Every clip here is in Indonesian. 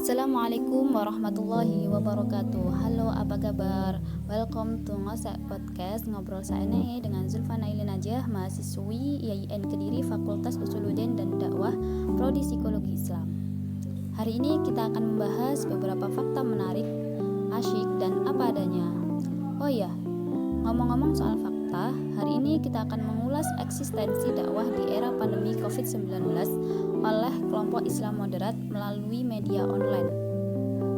Assalamualaikum warahmatullahi wabarakatuh. Halo, apa kabar? Welcome to Ngosek Podcast, ngobrol saene dengan Zulfa Nailin Najah, mahasiswi IAIN Kediri, Fakultas Usuluddin dan Dakwah, Prodi Psikologi Islam. Hari ini kita akan membahas beberapa fakta menarik, asyik dan apa adanya. Oh iya, ngomong-ngomong soal fakta, hari ini kita akan mengulas eksistensi dakwah di era pandemi COVID-19 oleh kelompok Islam moderat melalui media online.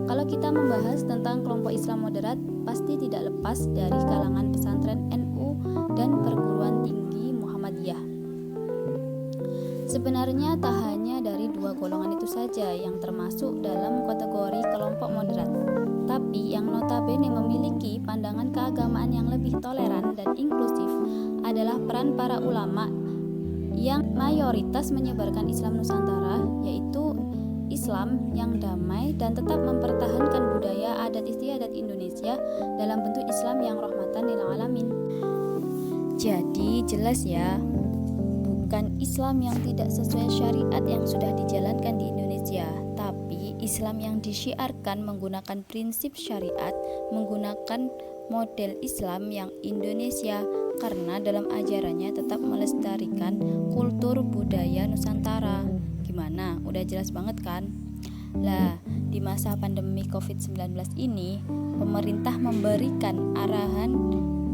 Kalau kita membahas tentang kelompok Islam moderat, pasti tidak lepas dari kalangan pesantren NU dan perguruan tinggi Muhammadiyah. Sebenarnya tak hanya dari dua golongan itu saja yang termasuk dalam kategori kelompok moderat, tapi yang notabene memiliki pandangan keagamaan yang lebih toleran dan inklusif adalah peran para ulama yang mayoritas menyebarkan Islam Nusantara, yaitu Islam yang damai dan tetap mempertahankan budaya adat istiadat Indonesia dalam bentuk Islam yang rahmatan lil alamin. Jadi jelas ya, bukan Islam yang tidak sesuai syariat yang sudah dijalankan di Indonesia, tapi Islam yang disyiarkan menggunakan prinsip syariat, menggunakan model Islam yang Indonesia, karena dalam ajarannya tetap melestarikan kultur budaya Nusantara. Gimana? Udah jelas banget kan? Lah, di masa pandemi COVID-19 ini, pemerintah memberikan arahan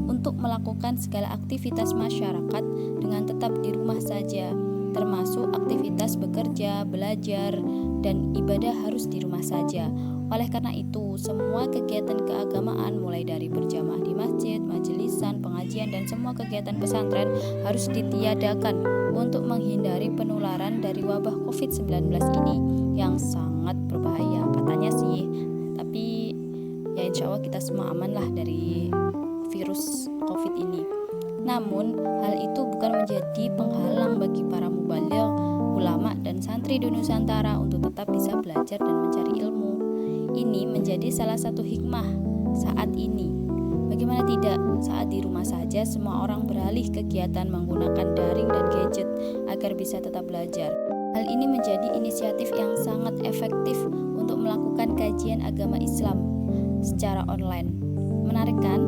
untuk melakukan segala aktivitas masyarakat dengan tetap di rumah saja, termasuk aktivitas bekerja, belajar, dan ibadah harus di rumah saja. Oleh karena itu, semua kegiatan keagamaan mulai dari berjamaah di masjid, majelisan, pengajian, dan semua kegiatan pesantren harus ditiadakan untuk menghindari penularan dari wabah COVID-19 ini yang sangat berbahaya katanya sih. Tapi ya insya Allah kita semua aman lah dari virus COVID ini. Namun, hal itu bukan menjadi penghalang bagi para mubaligh, ulama, dan santri di Nusantara untuk tetap bisa belajar dan mencari ilmu. Ini menjadi salah satu hikmah saat ini. Bagaimana tidak, saat di rumah saja semua orang beralih kegiatan menggunakan daring dan gadget agar bisa tetap belajar. Hal ini menjadi inisiatif yang sangat efektif untuk melakukan kajian agama Islam secara online. Menarik kan?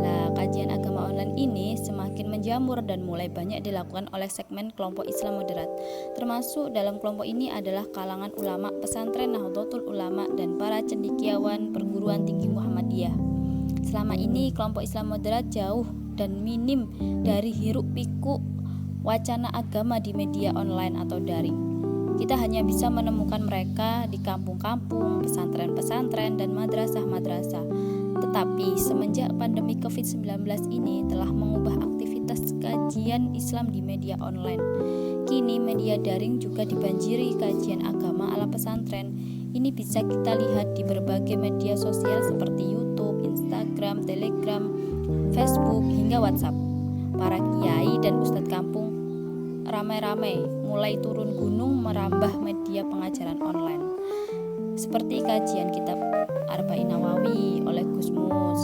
Nah, kajian agama online ini semakin menjamur dan mulai banyak dilakukan oleh segmen kelompok Islam moderat. Termasuk dalam kelompok ini adalah kalangan ulama pesantren Nahdlatul Ulama dan para cendekiawan perguruan tinggi Muhammadiyah. Selama ini kelompok Islam moderat jauh dan minim dari hiruk pikuk wacana agama di media online atau daring. Kita hanya bisa menemukan mereka di kampung-kampung, pesantren-pesantren, dan madrasah-madrasah. Tetapi semenjak pandemi COVID-19 ini telah mengubah aktivitas kajian Islam di media online. Kini media daring juga dibanjiri kajian agama ala pesantren. Ini bisa kita lihat di berbagai media sosial seperti YouTube, Instagram, Telegram, Facebook, hingga WhatsApp. Para kiai dan ustadz kampung ramai-ramai mulai turun gunung merambah media pengajaran online. Seperti kajian kitab Arba'in Nawawi oleh Gus Mus,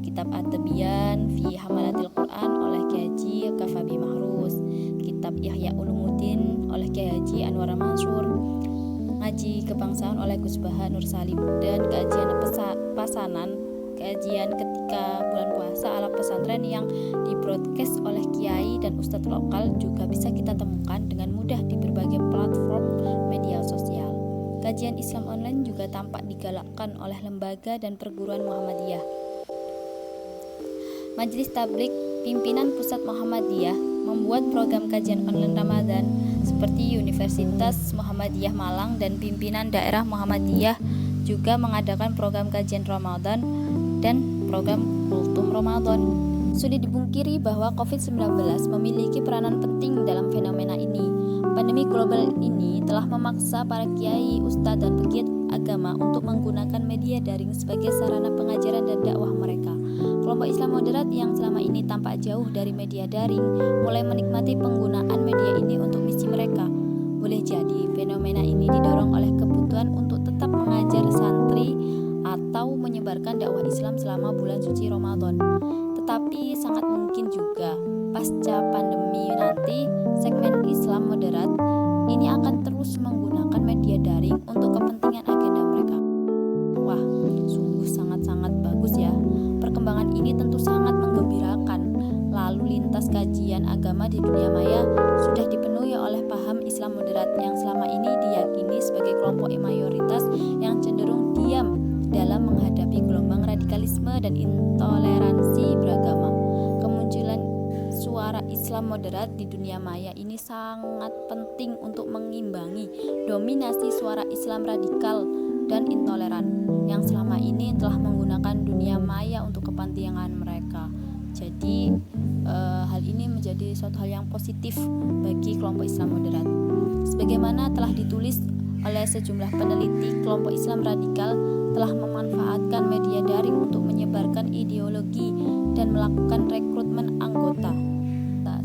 kitab At-Tibyan fi Hamalatil Quran oleh Kiai Haji Kafabi Mahrus, kitab Ihya Ulumuddin oleh Kiai Haji Anwar Mansur, ngaji kebangsaan oleh Gus Baha Nur Salim, dan kajian pasanan, kajian ketika bulan puasa ala pesantren yang dibroadcast oleh kiai dan ustadz lokal juga bisa kita temukan dengan mudah di berbagai platform media sosial. Kajian Islam online juga tampak digalakkan oleh lembaga dan perguruan Muhammadiyah. Majelis Tabligh Pimpinan Pusat Muhammadiyah membuat program kajian online Ramadan seperti Universitas Muhammadiyah Malang dan pimpinan daerah Muhammadiyah juga mengadakan program kajian Ramadan dan program Kultum Ramadan. Sudah dipungkiri bahwa COVID-19 memiliki peranan penting dalam fenomena ini. Pandemi global ini telah memaksa para kiai, ustadz, dan pegiat agama untuk menggunakan media daring sebagai sarana pengajaran dan dakwah mereka. Kelompok Islam moderat yang selama ini tampak jauh dari media daring mulai menikmati penggunaan media ini untuk misi mereka. Boleh jadi fenomena ini didorong oleh kebutuhan untuk tetap mengajar santri atau menyebarkan dakwah Islam selama bulan suci Ramadan. Tetapi sangat mungkin juga pasca pandemi nanti segmen Islam moderat ini akan terus menggunakan media daring untuk kepentingan agama di dunia maya sudah dipenuhi oleh paham Islam moderat yang selama ini diyakini sebagai kelompok mayoritas yang cenderung diam dalam menghadapi gelombang radikalisme dan intoleransi beragama. Kemunculan suara Islam moderat di dunia maya ini sangat penting untuk mengimbangi dominasi suara Islam radikal dan intoleran yang selama ini telah menggunakan dunia maya untuk kepentingan mereka. Jadi hal ini menjadi suatu hal yang positif bagi kelompok Islam moderat. Sebagaimana telah ditulis oleh sejumlah peneliti, kelompok Islam radikal telah memanfaatkan media daring untuk menyebarkan ideologi dan melakukan rekrutmen anggota.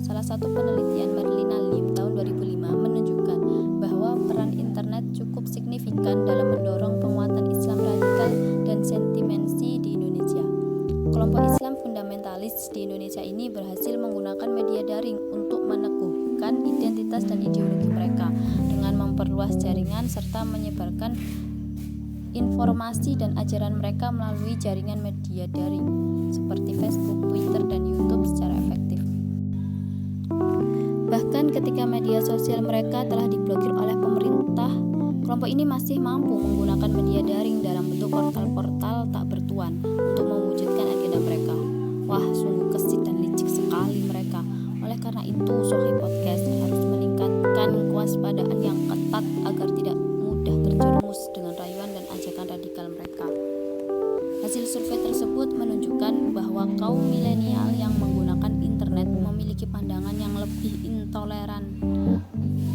Salah satu penelitian Marlina Lim tahun 2005 menunjukkan bahwa peran internet cukup signifikan dalam mendorong penguatan Islam radikal dan sentimensi di Indonesia. Kelompok Islam fundamentalis di Indonesia ini berhasil menggunakan media daring untuk meneguhkan identitas dan ideologi mereka dengan memperluas jaringan serta menyebarkan informasi dan ajaran mereka melalui jaringan media daring seperti Facebook, Twitter, dan YouTube secara efektif. Bahkan ketika media sosial mereka telah diblokir oleh pemerintah, kelompok ini masih mampu menggunakan media daring dalam bentuk portal-portal tak bertuan untuk mewujudkan agenda mereka. Wah, sungguh kesit dan licik sekali mereka. Oleh karena itu, Sohi Podcast harus meningkatkan kewaspadaan yang ketat agar tidak mudah terjerumus dengan rayuan dan ajakan radikal mereka. Hasil survei tersebut menunjukkan bahwa kaum milenial yang menggunakan internet memiliki pandangan yang lebih intoleran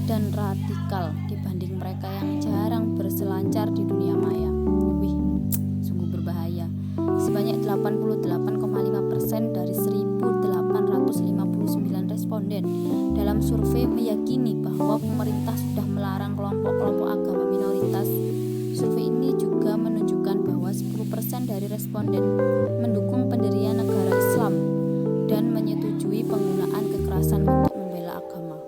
dan radikal dibanding mereka yang jarang berselancar di dunia maya. Wih, sungguh berbahaya. Sebanyak 88,5% dari 1.859 responden dalam survei meyakini bahwa pemerintah sudah melarang kelompok-kelompok agama minoritas. Survei ini juga menunjukkan bahwa 10% dari responden mendukung pendirian negara Islam dan menyetujui penggunaan kekerasan untuk membela agama.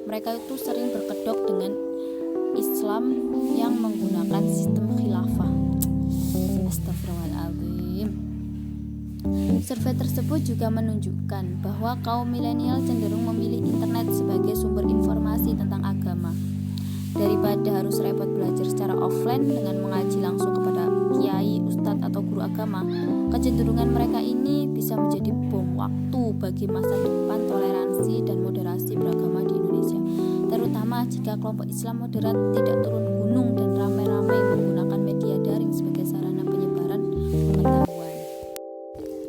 Mereka itu sering berkedok dengan Islam yang menggunakan sistem khilafah. Astagfirullahaladzim. Survei tersebut juga menunjukkan bahwa kaum milenial cenderung memilih internet sebagai sumber informasi tentang agama. Daripada harus repot belajar secara offline dengan mengaji langsung kepada kiai, ustadz, atau guru agama, kecenderungan mereka ini bisa menjadi bom waktu bagi masa depan toleransi dan moderasi beragama di Indonesia, terutama jika kelompok Islam moderat tidak turun gunung dan ramai-ramai menggunakan media daring sebagai sarana penyebaran pengetahuan.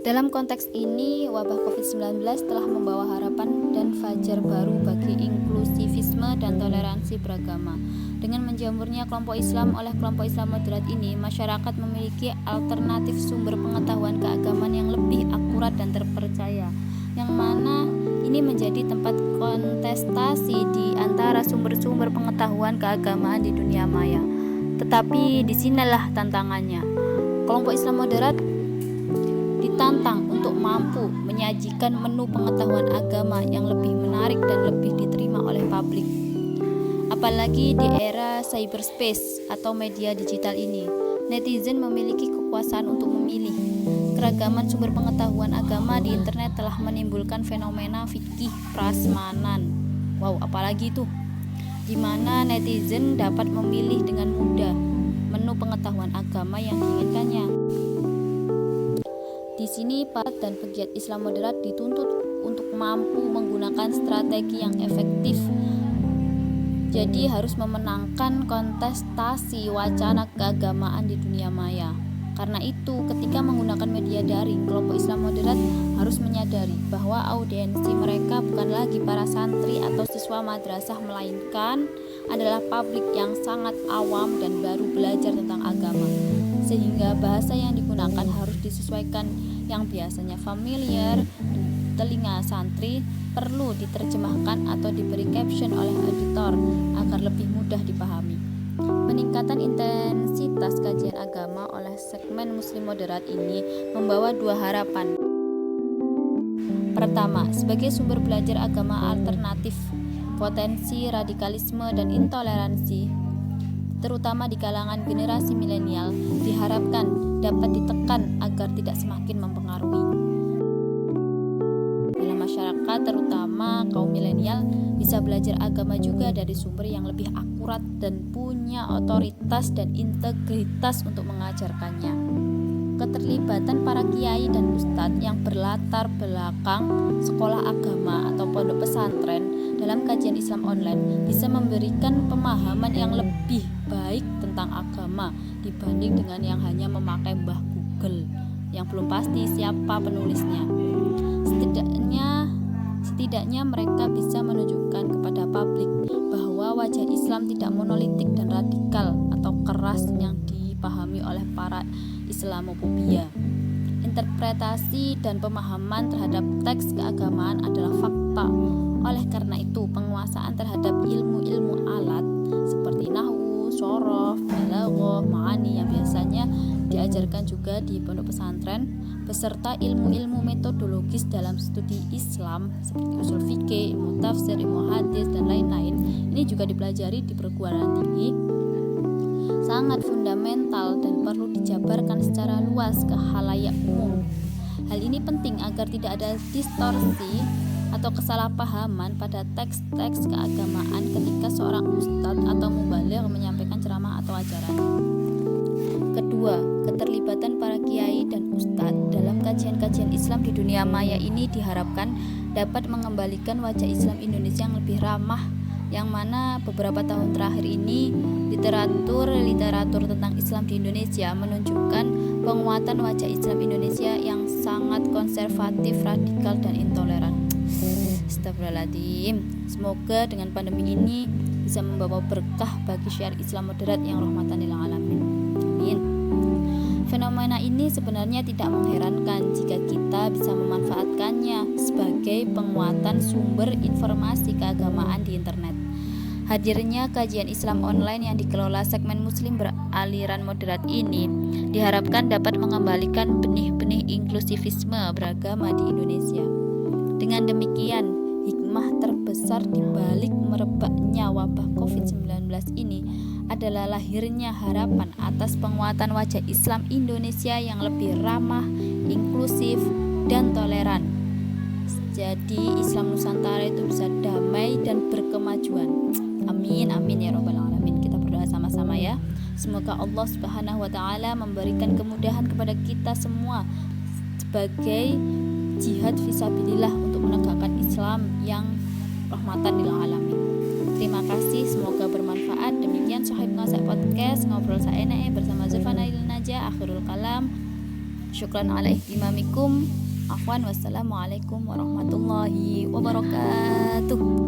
Dalam konteks ini, wabah COVID-19 telah membawa harapan dan fajar baru bagi inklusivisme dan toleransi beragama. Dengan menjamurnya kelompok Islam oleh kelompok Islam moderat ini, masyarakat memiliki alternatif sumber pengetahuan keagamaan yang lebih akurat dan terpercaya, yang mana ini menjadi tempat kontestasi di antara sumber-sumber pengetahuan keagamaan di dunia maya. Tetapi disinilah tantangannya. Kelompok Islam moderat ditantang untuk mampu menyajikan menu pengetahuan agama yang lebih menarik dan lebih diterima oleh publik. Apalagi di era cyberspace atau media digital ini, netizen memiliki kekuasaan untuk memilih. Keragaman sumber pengetahuan agama di internet telah menimbulkan fenomena fikih prasmanan. Wow, apalagi itu? Di mana netizen dapat memilih dengan mudah menu pengetahuan agama yang diinginkannya. Di sini para dan pegiat Islam moderat dituntut untuk mampu menggunakan strategi yang efektif. Jadi harus memenangkan kontestasi wacana keagamaan di dunia maya. Karena itu, ketika menggunakan media daring, kelompok Islam moderat harus menyadari bahwa audiensi mereka bukan lagi para santri atau siswa madrasah, melainkan adalah publik yang sangat awam dan baru belajar tentang agama. Sehingga bahasa yang digunakan harus disesuaikan, yang biasanya familiar telinga santri perlu diterjemahkan atau diberi caption oleh editor agar lebih mudah dipahami. Peningkatan intensitas kajian agama oleh segmen Muslim moderat ini membawa dua harapan. Pertama, sebagai sumber belajar agama alternatif, potensi radikalisme dan intoleransi, terutama di kalangan generasi milenial, diharapkan dapat ditekan agar tidak semakin mempengaruhi. Dalam masyarakat, terutama terutama kaum milenial, bisa belajar agama juga dari sumber yang lebih akurat dan punya otoritas dan integritas untuk mengajarkannya. Keterlibatan para kiai dan ustadz yang berlatar belakang sekolah agama atau pondok pesantren dalam kajian Islam online bisa memberikan pemahaman yang lebih baik tentang agama dibanding dengan yang hanya memakai Mbah Google yang belum pasti siapa penulisnya. Setidaknya mereka bisa menunjukkan kepada publik bahwa wajah Islam tidak monolitik dan radikal atau keras yang dipahami oleh para Islamofobia. Interpretasi dan pemahaman terhadap teks keagamaan adalah fakta. Oleh karena itu, penguasaan terhadap ilmu-ilmu alat seperti nahwu, shorof, balaghah, ma'ani yang biasanya diajarkan juga di pondok pesantren, beserta ilmu-ilmu metodologis dalam studi Islam seperti usul fikih, ilmu tafsir, ilmu hadis, dan lain-lain, ini juga dipelajari di perguruan tinggi, sangat fundamental dan perlu dijabarkan secara luas ke khalayak umum. Hal ini penting agar tidak ada distorsi atau kesalahpahaman pada teks-teks keagamaan ketika seorang ustadz atau mubaligh menyampaikan ceramah atau ajaran. Kedua, keterlibatan para kiai dan ustadz dalam kajian-kajian Islam di dunia maya ini diharapkan dapat mengembalikan wajah Islam Indonesia yang lebih ramah, yang mana beberapa tahun terakhir ini literatur tentang Islam di Indonesia menunjukkan penguatan wajah Islam Indonesia yang sangat konservatif, radikal, dan intoleran. Astagfirullahaladzim. Semoga dengan pandemi ini bisa membawa berkah bagi syiar Islam moderat yang rahmatan lil alamin. Amin. Fenomena ini sebenarnya tidak mengherankan jika kita bisa memanfaatkannya sebagai penguatan sumber informasi keagamaan di internet. Hadirnya kajian Islam online yang dikelola segmen muslim beraliran moderat ini diharapkan dapat mengembalikan benih-benih inklusivisme beragama di Indonesia. Dengan demikian, hikmah terbesar di balik merebaknya wabah COVID-19 ini adalah lahirnya harapan atas penguatan wajah Islam Indonesia yang lebih ramah, inklusif, dan toleran. Jadi Islam Nusantara itu bisa damai dan berkemajuan. Amin, amin ya robbal alamin. Kita berdoa sama-sama ya. Semoga Allah Subhanahu wa taala memberikan kemudahan kepada kita semua sebagai jihad fisabilillah untuk menegakkan Islam yang rahmatan lil alamin. Terima kasih, semoga bermanfaat. Demikian Sahib Ngasak Podcast, ngobrol saenake bersama Zulfana Ilnaja. Akhirul kalam. Syukran ala ihtimamikum. Afwan, wassalamualaikum warahmatullahi wabarakatuh.